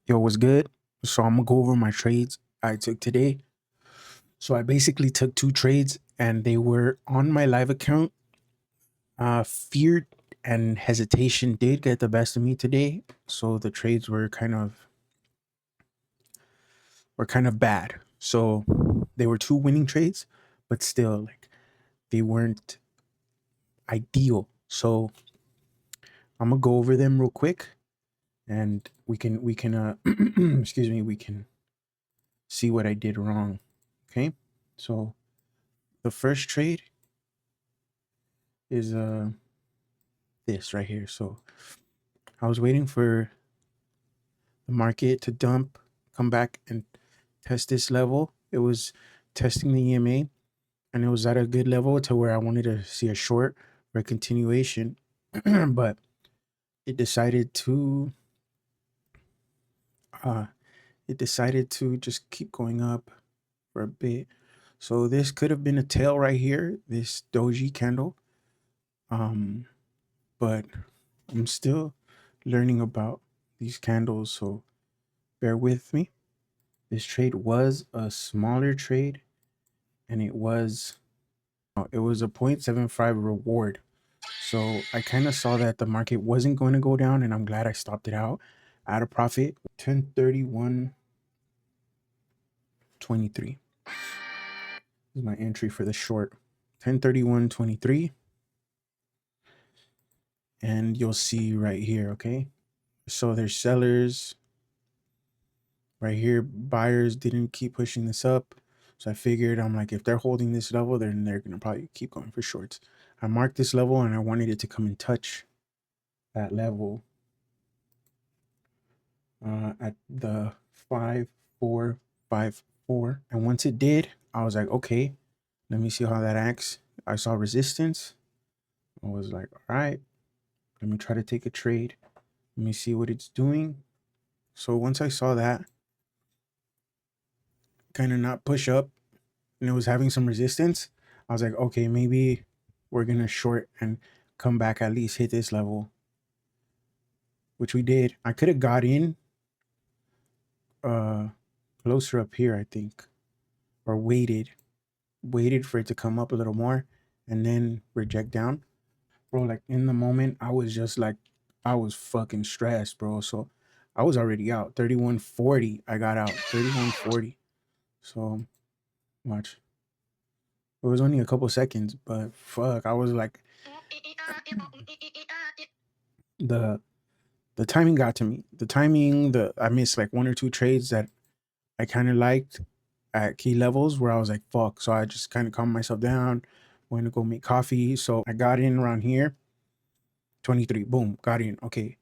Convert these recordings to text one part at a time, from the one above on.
Yo, what's good? So I'm gonna go over my trades I took today. So I basically took two trades and they were on my live account. Fear and hesitation did get the best of me today. So the trades were kind of bad. So they were two winning trades, but still like they weren't ideal. So I'm gonna go over them real quick and we can excuse me, we can see what I did wrong. Okay? So the first trade is this right here. So I was waiting for the market to dump, come back and test this level. It was testing the EMA and it was at a good level to where I wanted to see a short for a continuation. But it decided to uh it decided to just keep going up for a bit. So this could have been a tail right here, this doji candle. Um but I'm still learning about these candles, so bear with me. This trade was a smaller trade and it was a 0.75 reward. So I kind of saw that the market wasn't going to go down and I'm glad I stopped it out at a profit. 1031.23 is my entry for the short. 1031.23, and you'll see right here, okay? So there's sellers right here. Buyers didn't keep pushing this up. So I figured, I'm like, if they're holding this level, then they're going to probably keep going for shorts. I marked this level and I wanted it to come and touch that level at the 5454. And once it did, I was like, okay, let me see how that acts. I saw resistance. I was like, all right, let me try to take a trade. Let me see what it's doing. So once I saw that kind of not push up and it was having some resistance, I was like, okay, maybe we're gonna short and come back, at least hit this level, which we did. I could have got in uh closer up here, I think, or waited for it to come up a little more and then reject down. Bro, like in the moment, I was just like, I was fucking stressed, bro. So I was already out. 3140. I got out. 3140. So much. It was only a couple seconds, but fuck, I was like, the the timing got to me. The timing, the I missed like one or two trades that I kind of liked at key levels where I was like, fuck. So I just kind of calmed myself down, went to go make coffee. So I got in around here, 23. Boom, got in. Okay.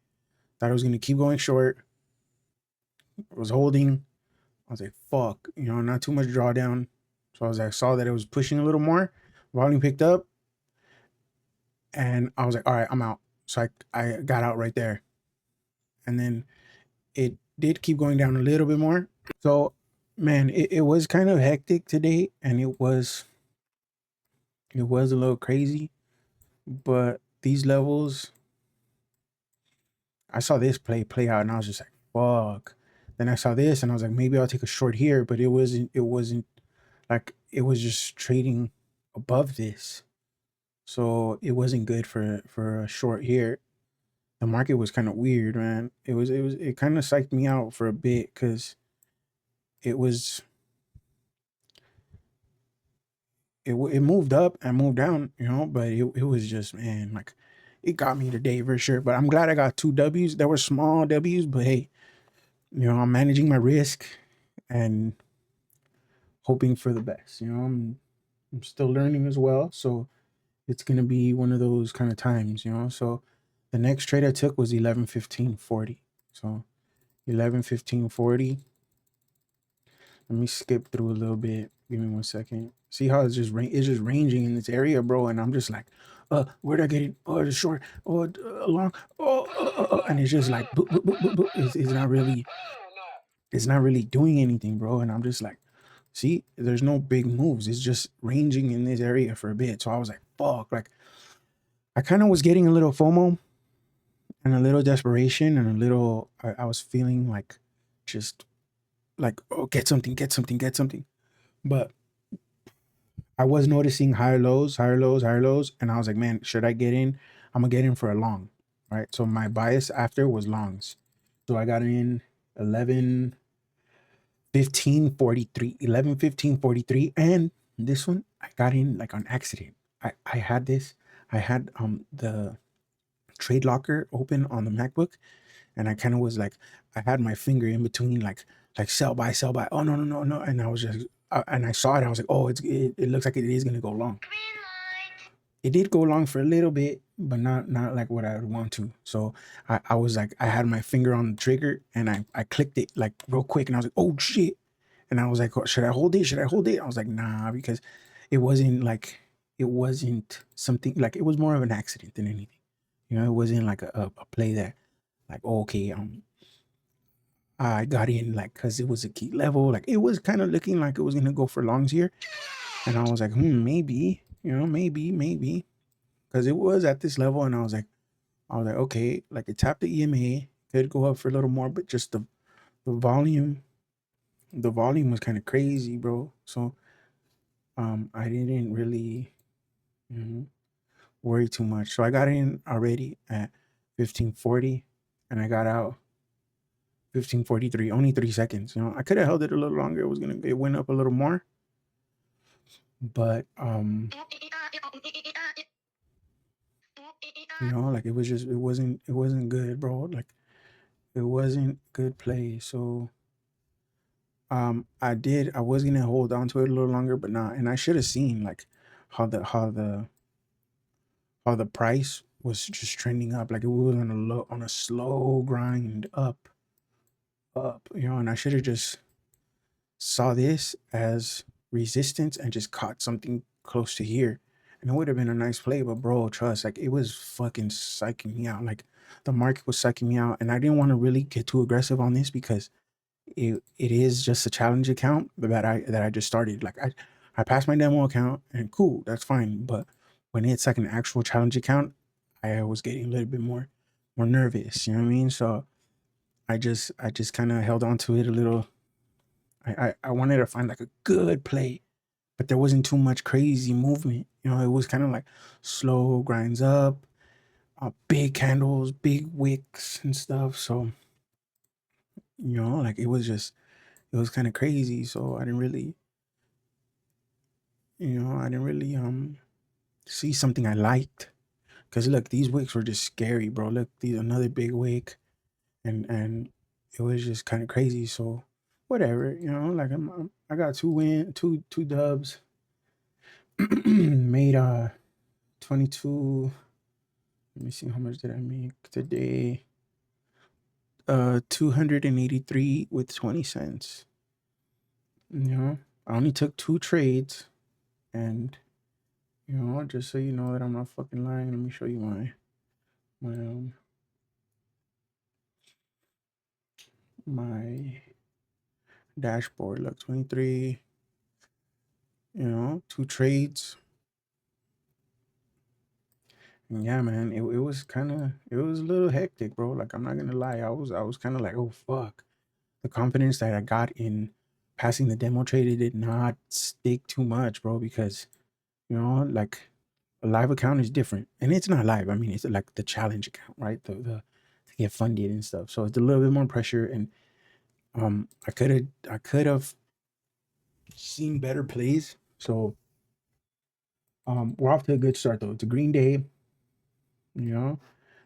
Thought I was gonna keep going short. Was holding. I was like, fuck, not too much drawdown. So I saw that it was pushing a little more. Volume picked up, and I was like, all right, I'm out. So I got out right there. And then it did keep going down a little bit more. So man, it was kind of hectic today and it was a little crazy. But these levels, I saw this play out and I was just like, fuck. Then I saw this and I was like, maybe I'll take a short here, but it wasn't like it was just trading above this. So it wasn't good for a short here. The market was kind of weird, man. It kind of psyched me out for a bit because it was it moved up and moved down, but it was just, man, like it got me today for sure. But I'm glad I got two W's. There were small W's, but hey, I'm managing my risk and hoping for the best. I'm still learning as well, so it's gonna be one of those kind of times. So the next trade I took was 11:15:40. So 11:15:40. Let me skip through a little bit. Give me 1 second. See how it's just ranging in this area, bro. And I'm just like, where'd I get it? Oh, it's short. Oh, long. And it's just like, boop, boop, boop, boop, boop. It's not really doing anything, bro. And I'm just like, see, there's no big moves. It's just ranging in this area for a bit. So I was like, fuck. Like, I kind of was getting a little FOMO and a little desperation and I was feeling like just like, oh, get something, get something, get something. But I was noticing higher lows, higher lows, higher lows, and I was like, man, should I get in? I'm gonna get in for a long, right? So my bias after was longs. So I got in 11 15:43, 11:15:43, and this one I got in like on accident. I had this, I had the trade locker open on the MacBook, and I kind of was like, I had my finger in between, like sell buy, sell buy. Oh no, no, no, no, and I was just, and I saw it. I was like, oh, it looks like it is gonna go long. It did go long for a little bit, but not like what I would want to. So I was like, I had my finger on the trigger, and I clicked it like real quick, and I was like, oh shit. And I was like, "Oh, should I hold it? Should I hold it?" I was like, nah, because it wasn't something like, it was more of an accident than anything. It wasn't like a play that, like, oh, okay, I got in like because it was a key level. Like, it was kind of looking like it was gonna go for longs here. And I was like, maybe, maybe. Because it was at this level, and I was like, okay, like it tapped the EMA, could go up for a little more, but just the volume, the volume was kind of crazy, bro. So I didn't really, you know, worry too much. So I got in already at 15:40, and I got out 15:43, only 3 seconds. I could have held it a little longer. It went up a little more, but like it wasn't good, bro. Like, it wasn't good play. So I was gonna hold on to it a little longer, but not. And I should have seen like how the price was just trending up. Like, it was on a slow grind up, and I should have just saw this as resistance and just caught something close to here. And it would have been a nice play, but bro, trust, like, it was fucking psyching me out. Like, the market was psyching me out, and I didn't want to really get too aggressive on this because it is just a challenge account that I just started. Like, I passed my demo account, and cool, that's fine. But when it's like an actual challenge account, I was getting a little bit more nervous. You know what I mean? So I just kind of held on to it a little. I wanted to find like a good play, but there wasn't too much crazy movement. It was kind of like slow grinds up, big candles, big wicks and stuff. So like, it was kind of crazy. So I didn't really see something I liked. Cause look, these wicks were just scary, bro. Look, these another big wick, and it was just kind of crazy. So whatever, like, I got two dubs, made 22. Let me see, how much did I make today? 283 with 20 cents. I only took two trades, and just so you know that I'm not fucking lying, let me show you my my dashboard. Look, 23, two trades. And yeah, man, it was a little hectic, bro. Like, I'm not gonna lie. I was kind of like, oh fuck. The confidence that I got in passing the demo trade, it did not stick too much, bro, because like, a live account is different. And it's not live. I mean, it's like the challenge account, right? The to get funded and stuff. So it's a little bit more pressure, and I could have seen better plays. So we're off to a good start though. It's a green day, you know.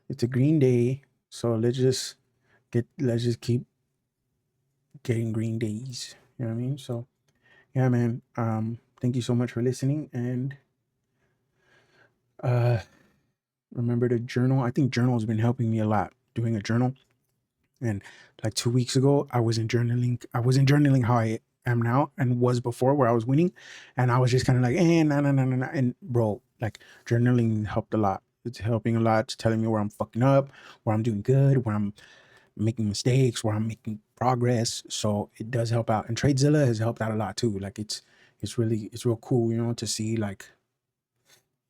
It's a green day. So let's just keep getting green days. You know what I mean? So yeah, man. Thank you so much for listening, and uh remember to journal. I think journal has been helping me a lot, doing a journal. And like 2 weeks ago, I wasn't journaling how I am now and was before, where I was winning. And I was just kind of like, nah, nah, nah, nah, nah. And bro, like, journaling helped a lot. It's helping a lot. It's telling me where I'm fucking up, where I'm doing good, where I'm making mistakes, where I'm making progress. So it does help out. And Tradezilla has helped out a lot too. Like, it's real cool, to see like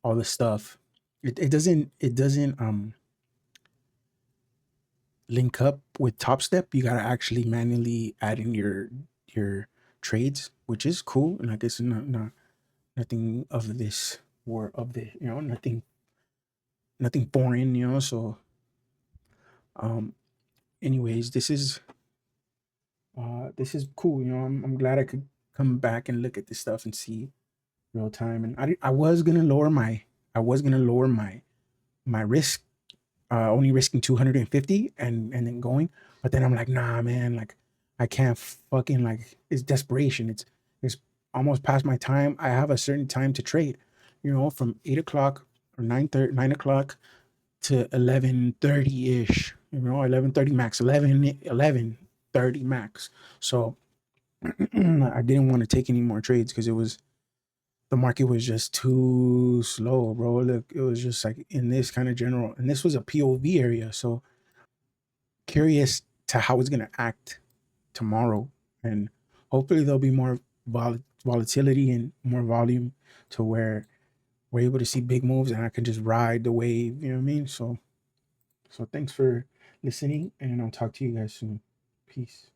all the stuff. It doesn't link up with Top Step, you gotta actually manually add in your trades, which is cool. And I guess not nothing of this or of the nothing foreign, So um anyways, this is cool, I'm glad I could come back and look at this stuff and see real time. And I was gonna lower my risk, only risking 250 and then going. But then I'm like, nah, man, like I can't fucking, like, it's desperation. It's almost past my time. I have a certain time to trade, from 8 o'clock or 9 o'clock to 11:30 ish. 11:30 max, 11:30 max. So I didn't want to take any more trades because the market was just too slow, bro. Look, it was just like in this kind of general, and this was a POV area. So curious to how it's gonna act tomorrow, and hopefully there'll be more volatility and more volume to where we're able to see big moves, and I can just ride the wave. You know what I mean? So thanks for listening, and I'll talk to you guys soon. Peace.